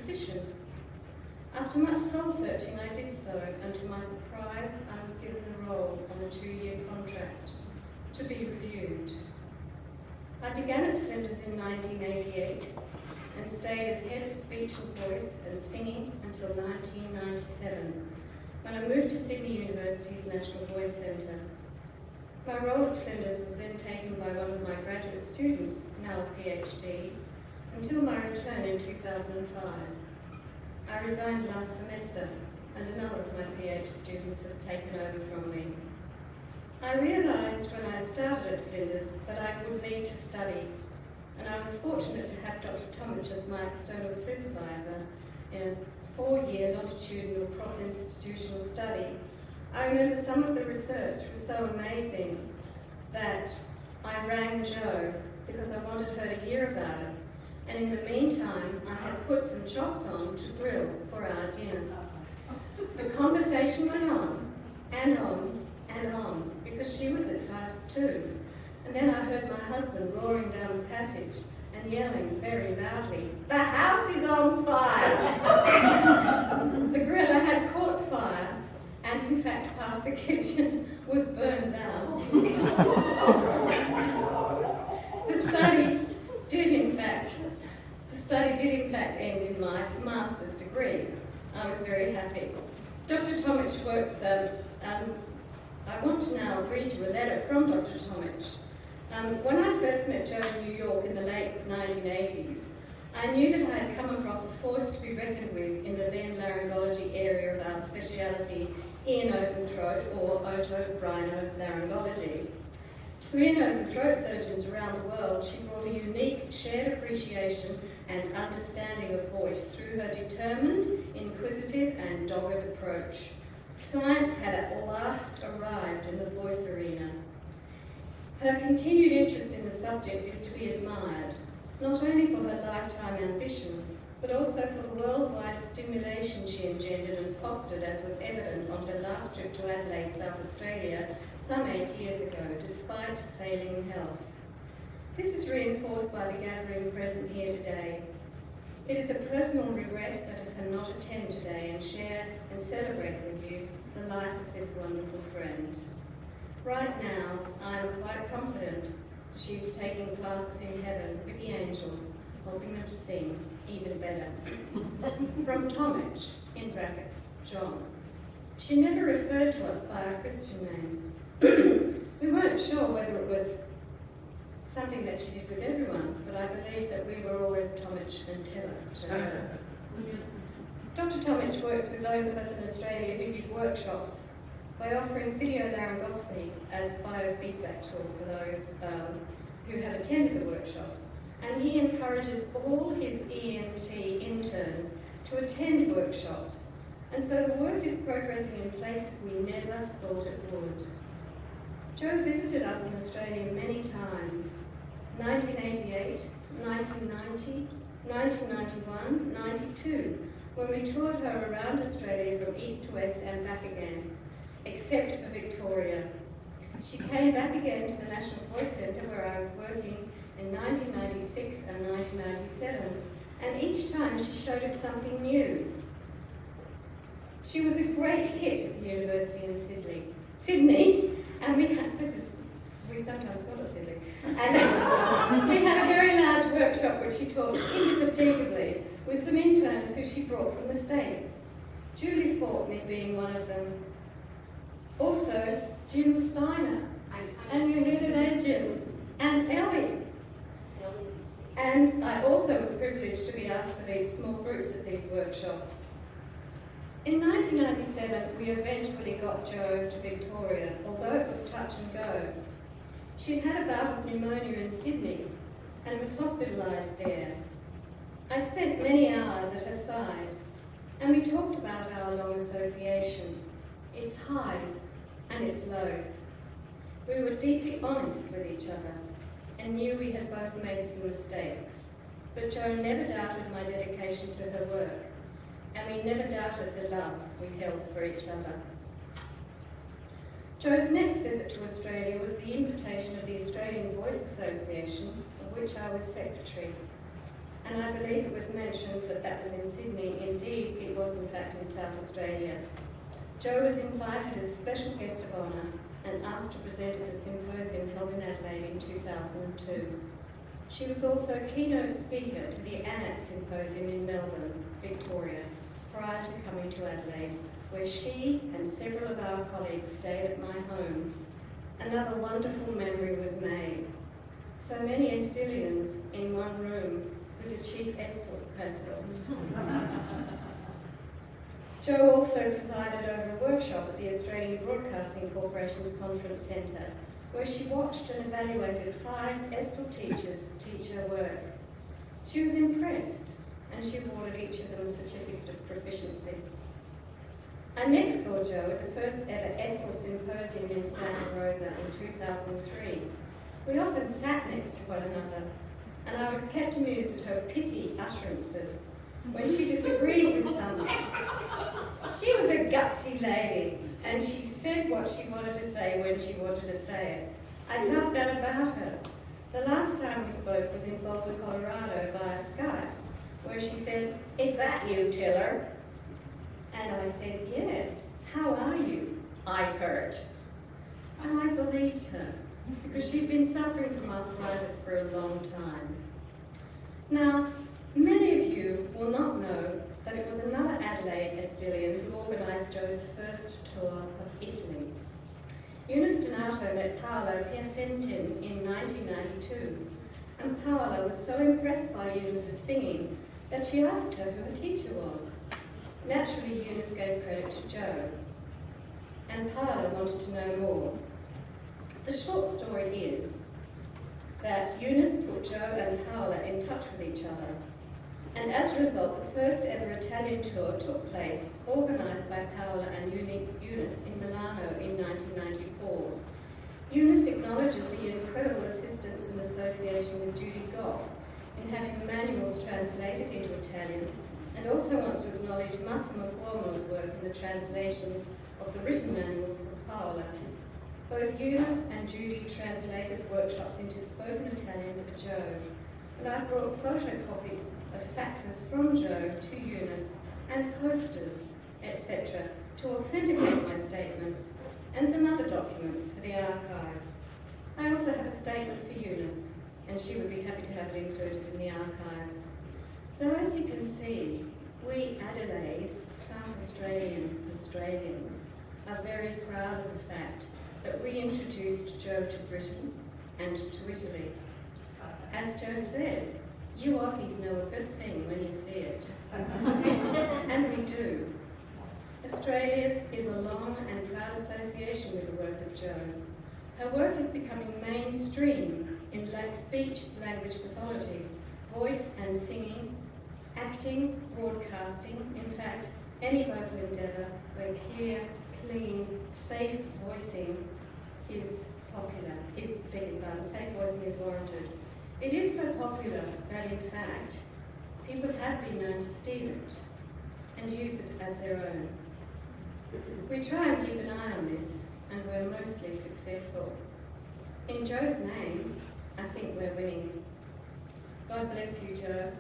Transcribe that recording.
position. After much soul-searching, I did so, and to my surprise, I was given a role on a 2-year contract to be reviewed. I began at Flinders in 1988 and stayed as head of speech and voice and singing until 1997, when I moved to Sydney University's National Voice Centre. My role at Flinders was then taken by one of my graduate students, now a PhD, until my return in 2005. I resigned last semester, and another of my PhD students has taken over from me. I realised when I started at Flinders that I would need to study, and I was fortunate to have Dr. Tomic as my external supervisor in a 4-year longitudinal cross-institutional study. I remember some of the research was so amazing that I rang Jo because I wanted her to hear about it. And in the meantime, I had put some chops on to grill for our dinner. The conversation went on and on and on, because she was excited too. And then I heard my husband roaring down the passage and yelling very loudly, "The house is on fire!" The griller had caught fire, and in fact part of the kitchen was burned down. The study did in fact end in my master's degree. I was very happy. Dr. Tomic works, I want to now read you a letter from Dr. Tomic. When I first met Jo in New York in the late 1980s, I knew that I had come across a force to be reckoned with in the then laryngology area of our speciality, ear, nose and throat, or otorhinolaryngology. To ear, nose and throat surgeons around the world, she brought a unique shared appreciation and understanding of voice through her determined, inquisitive and dogged approach. Science had at last arrived in the voice arena. Her continued interest in the subject is to be admired, not only for her lifetime ambition, but also for the worldwide stimulation she engendered and fostered, as was evident on her last trip to Adelaide, South Australia, some 8 years ago, despite failing health. This is reinforced by the gathering present here today. It is a personal regret that I cannot attend today and share and celebrate with you the life of this wonderful friend. Right now, I am quite confident that she is taking classes in heaven with the angels, helping them to sing even better. From Tomic, in brackets, John. She never referred to us by our Christian names. We weren't sure whether it was something that she did with everyone, but I believe that we were always Tomic and Tiller to her. Dr. Tomic works with those of us in Australia who give workshops by offering video laryngoscopy as a biofeedback tool for those who have attended the workshops. And he encourages all his ENT interns to attend workshops. And so the work is progressing in places we never thought it would. Jo visited us in Australia many times. 1988, 1990, 1991, 92, when we toured her around Australia from east to west and back again, except for Victoria. She came back again to the National Voice Centre where I was working in 1996 and 1997, and each time she showed us something new. She was a great hit at the university in Sydney, and we sometimes call it Sydney, and we had a very large workshop which she taught indefatigably with some interns who she brought from the States, Julie Fortney being one of them. Also, Jim Steiner, and you heard her name, Jim, and Ellie. And I also was privileged to be asked to lead small groups at these workshops. In 1997, we eventually got Jo to Victoria, although it was touch and go. She'd had a bout of pneumonia in Sydney and was hospitalised there. I spent many hours at her side, and we talked about our long association, its highs and its lows. We were deeply honest with each other and knew we had both made some mistakes, but Jo never doubted my dedication to her work, and we never doubted the love we held for each other. Jo's next visit to Australia was the invitation of the Australian Voice Association, of which I was secretary, and I believe it was mentioned that that was in Sydney. Australia. Jo was invited as special guest of honour and asked to present at the symposium held in Adelaide in 2002. She was also keynote speaker to the ANAT Symposium in Melbourne, Victoria, prior to coming to Adelaide, where she and several of our colleagues stayed at my home. Another wonderful memory was made. So many Estillians in one room with the chief Estill herself. Jo also presided over a workshop at the Australian Broadcasting Corporation's Conference Centre, where she watched and evaluated 5 Estill teachers teach her work. She was impressed, and she awarded each of them a certificate of proficiency. I next saw Jo at the first ever Estill Symposium in Santa Rosa in 2003. We often sat next to one another, and I was kept amused at her pithy utterances when she disagreed with someone. She was a gutsy lady, and she said what she wanted to say when she wanted to say it. I loved that about her. The last time we spoke was in Boulder, Colorado via Skype, where she said, "Is that you, Tiller?" And I said, "Yes. How are you?" "I hurt." And I believed her, because she'd been suffering from arthritis for a long time. Now, many of you will not know that it was another Adelaide Estillian who organised Jo's first tour of Italy. Eunice Donato met Paolo Piacentin in 1992, and Paola was so impressed by Eunice's singing that she asked her who her teacher was. Naturally, Eunice gave credit to Jo, and Paola wanted to know more. The short story is that Eunice put Jo and Paola in touch with each other, and as a result, the first ever Italian tour took place, organised by Paola and Eunice in Milano in 1994. Eunice acknowledges the incredible assistance and association with Judy Goff in having the manuals translated into Italian, and also wants to acknowledge Massimo Cuomo's work in the translations of the written manuals of Paola. Both Eunice and Judy translated workshops into spoken Italian for Jo, and I brought photocopies of faxes from Jo to Eunice and posters, etc., to authenticate my statements, and some other documents for the archives. I also have a statement for Eunice, and she would be happy to have it included in the archives. So as you can see, we Adelaide, South Australians, are very proud of the fact that we introduced Jo to Britain and to Italy. As Jo said, you Aussies know a good thing when you see it. And we do. Australia's is a long and proud association with the work of Jo. Her work is becoming mainstream in speech, language pathology, voice and singing, acting, broadcasting, in fact, any vocal endeavour where clear, clean, safe voicing is popular, safe voicing is warranted. It is so popular that, in fact, people have been known to steal it and use it as their own. We try and keep an eye on this, and we're mostly successful. In Jo's name, I think we're winning. God bless you, Jo.